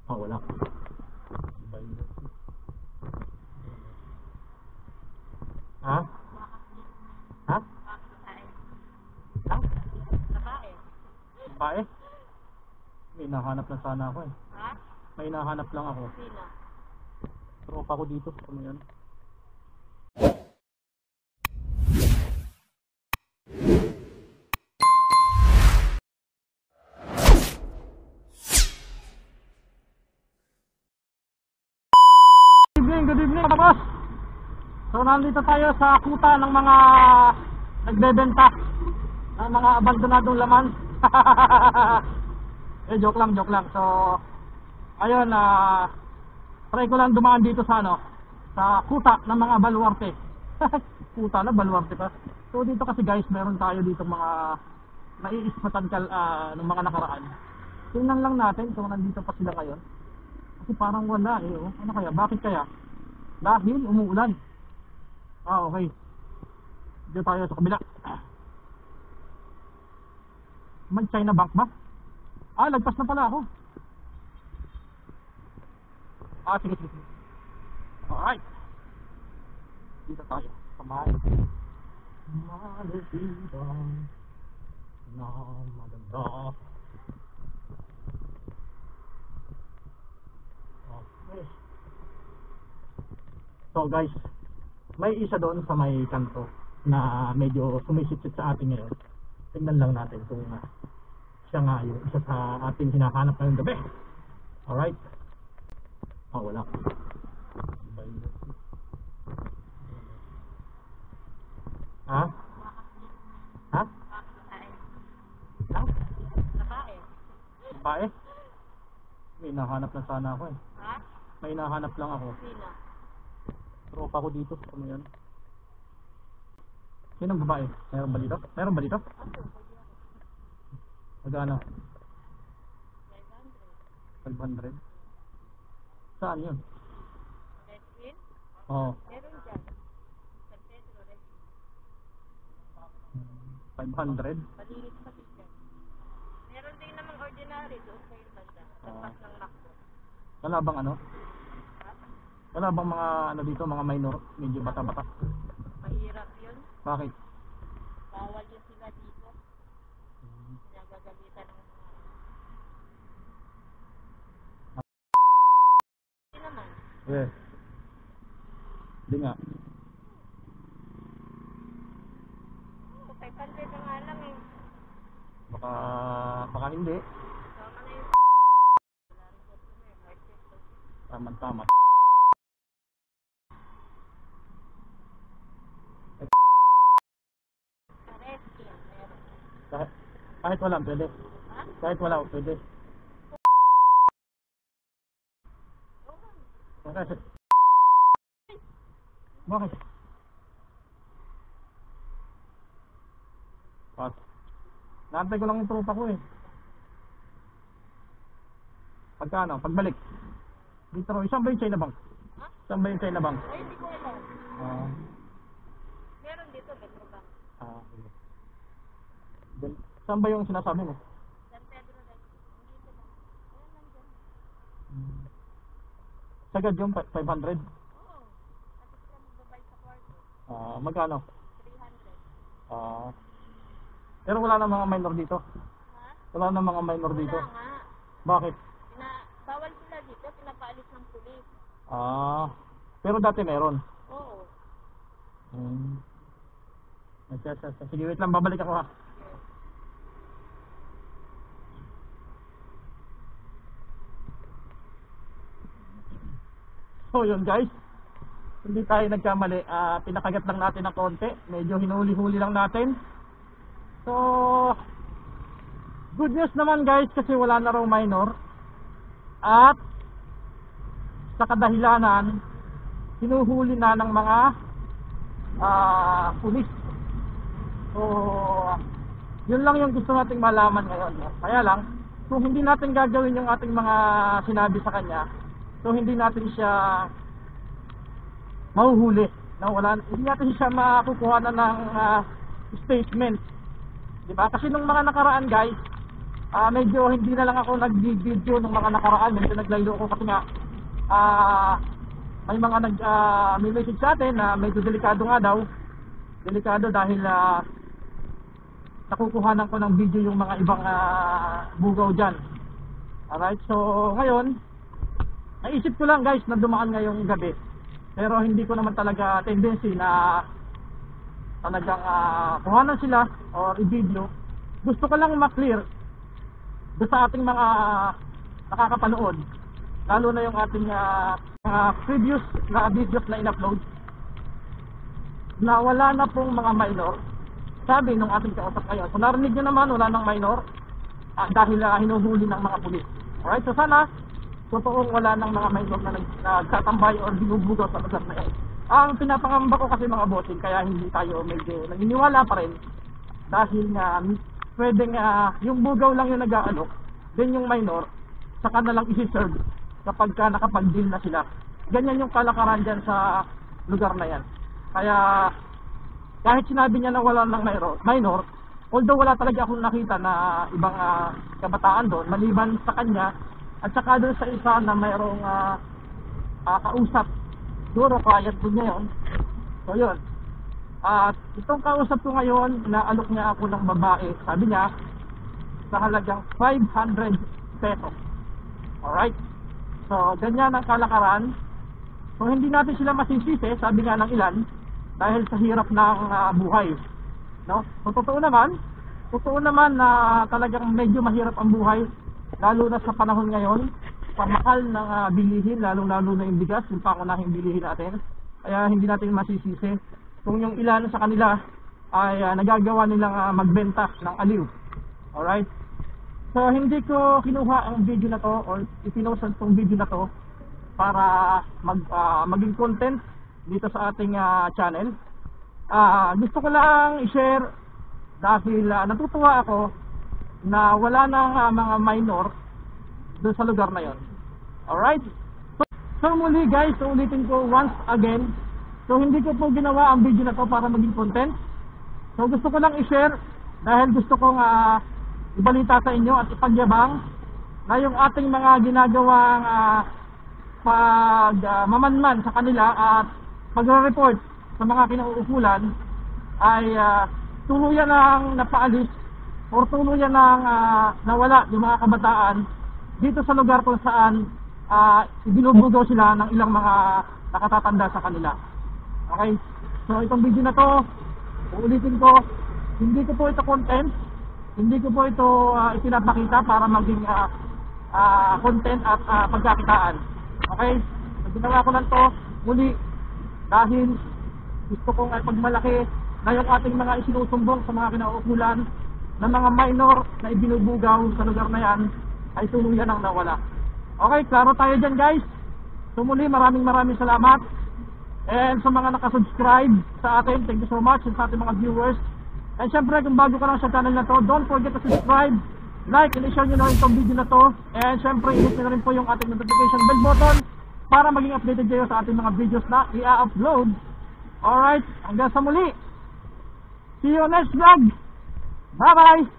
Oh, wala. Ha? Ha? Ha? Babae? May hinahanap lang sana ako eh. Ha? May hinahanap lang ako. Sino? Tropa ko dito. Ano yan? Good evening mga boss. So nandito tayo sa kuta ng mga nagbebenta ng mga abandonadong laman. Joke lang. So ayun, try ko lang dumaan dito sa sa kuta ng mga baluarte. Kuta na baluarte pa. So dito kasi guys, meron tayo dito mga naiispatan ng mga nakaraan. Tingnan lang natin kung nandito pa sila ngayon. Kasi parang wala eh. Oh. Ano kaya? Bakit kaya? Dahil umuulan. Okay. Dito tayo sa kabila. May China Bank ba? Lagpas na pala ako. Sige. Alright. Dito tayo. Kamay. Malipitang na maganda. Okay. So guys, may isa doon sa may kanto na medyo sumisipsip sa atin ngayon. Tingnan lang natin kung siya nga yung isa sa ating hinahanap ngayong gabi. Alright. Wala. Ha? Ha? Babae? May hinahanap lang sana ako eh. Ha? May hinahanap lang ako. Sino? Tropa ko dito. Ano yan? Sinong babae? Meron ba dito? Meron ba dito? Magkano? 500. Saan yun? Redfield? Oo. Meron dyan. San Pedro, Redfield. 500? Maliit pa dyan. Meron din namang ordinary doon sa yung banda. Tapat ng Macdo. Wala bang ano? Wala bang mga ano dito, mga minor, medyo bata-bata? Mahirap yun. Bakit? Bawal yun sila dito. Pinagagalitan ng mga... Hindi naman. Yes. Hindi nga. 500 na nga lang eh. Baka hindi. Tama na yung... Wala rin customer, market. Tama. Reskin, meron. Kahit wala, pwede. Ha? Kahit wala, pwede. Bakit? Bakit? Pas. Naantay ko lang yung tropa ko eh. Pagkano? Pagbalik. Dito ro, isang ba yung China Bank? Ha? Isang ba yung China Bank? Ay, hindi ko alam. Meron dito, Metro Bank. Sige. Saan ba yung sinasabi mo? San Pedro, Redfield. Dito lang. Ayan lang dyan. Sagad yung 500? Oo. Kasi sila magbabay sa kwarto. Magkano? 300. Pero wala na mga minor dito. Ha? Wala na mga minor dito. Wala nga. Bakit? Bawal sila dito, pinapaalis ng pulis. Pero dati meron. Oo. Sige, wait lang, babalik ako ha. So yun guys, hindi tayo nagkamali. Pinakagat lang natin ng konti. Medyo hinuli-huli lang natin. So good news naman guys, kasi wala na raw minor. At sa kadahilanan, hinuhuli na ng mga pulis. So yun lang yung gusto nating malaman ngayon. Kaya lang, kung hindi natin gagawin yung ating mga sinabi sa kanya, so hindi natin siya mahuhuli. Hindi natin siya makukuha na ng statement. Diba? Kasi nung mga nakaraan guys, medyo hindi na lang ako nag-video nung mga nakaraan, medyo naglaylo ako kasi nga may mga may message sa atin na medyo delikado nga daw. Delikado dahil nakukuhanan ko ng video yung mga ibang bugaw dyan. Alright, so ngayon naisip ko lang guys na dumaan ngayong gabi, pero hindi ko naman talaga tendency na talagang kuhanan sila or i-video. Gusto ko lang ma-clear doon sa ating mga nakakapanood, lalo na yung ating mga previous na videos na in-upload, na wala na pong mga minor. Sabi nung ating kausap ngayon, kung narinig nyo naman wala nang minor dahil hinuhuli ng mga pulis. Alright, so sana totoong wala nang mga minor na nagtatambay o binubugaw sa lugar na yan. Ang pinapangamba ko kasi mga bossing, kaya hindi tayo medyo naniniwala pa rin, dahil nga pwedeng yung bugaw lang yung nag-aalok, then yung minor saka na lang isi-serve kapag nakapag-deal na sila. Ganyan yung kalakaran dyan sa lugar na yan. Kaya kahit sinabi niya na wala ng minor, although wala talaga akong nakita na ibang kabataan doon maliban sa kanya at saka doon sa isa na mayroong kausap, siguro client po niya yun. So yun, at itong kausap ko ngayon, naalok niya ako ng babae, sabi niya sa halagang 500 pesos. Alright, so ganyan ang kalakaran. So hindi natin sila masisisi, sabi nga ng ilan, dahil sa hirap ng buhay, no? So totoo naman na talagang medyo mahirap ang buhay, lalo na sa panahon ngayon, pamahal ng bilihin, lalo na yung bigas, yung pangunahing bilihin natin. Kaya hindi natin masisisi kung yung ilan sa kanila ay nagagawa nilang magbenta ng aliw. Alright, so hindi ko kinuha ang video na to or ipinost tong video na to para maging content dito sa ating channel. Gusto ko lang i-share dahil natutuwa ako na wala nang mga minor doon sa lugar na yon. Alright, so muli guys, ulitin ko once again, so hindi ko po ginawa ang video na to para maging content. So gusto ko lang i-share dahil gusto kong ibalita sa inyo at ipagyabang na yung ating mga ginagawang mamanman sa kanila at pagre-report sa mga kinauukulan ay tuluyan ng napaalis o tuluyan ng nawala yung mga kabataan dito sa lugar kung saan ibinubugaw sila ng ilang mga nakatatanda sa kanila. Okay, so itong video na to, uulitin ko, hindi ko po ito content, hindi ko po ito ipinapakita para maging content at pagkakitaan. Okay, so ginawa ko lang to muli dahil gusto kong pagmalaki na yung ating mga isinusumbong sa mga kinauukulan na mga minor na ibinubugaw sa lugar na yan ay tuluyan ang nawala. Okay, klaro tayo dyan guys. So muli, maraming salamat. And sa mga nakasubscribe sa atin, thank you so much. And sa ating mga viewers, and syempre kung bago ka lang sa channel na to, don't forget to subscribe, like, and share nyo na rin itong video na to. And syempre, hit nyo na rin po yung ating notification bell button para maging updated kayo sa ating mga videos na i-upload. Alright, hanggang sa muli. See you next vlog. Bye bye.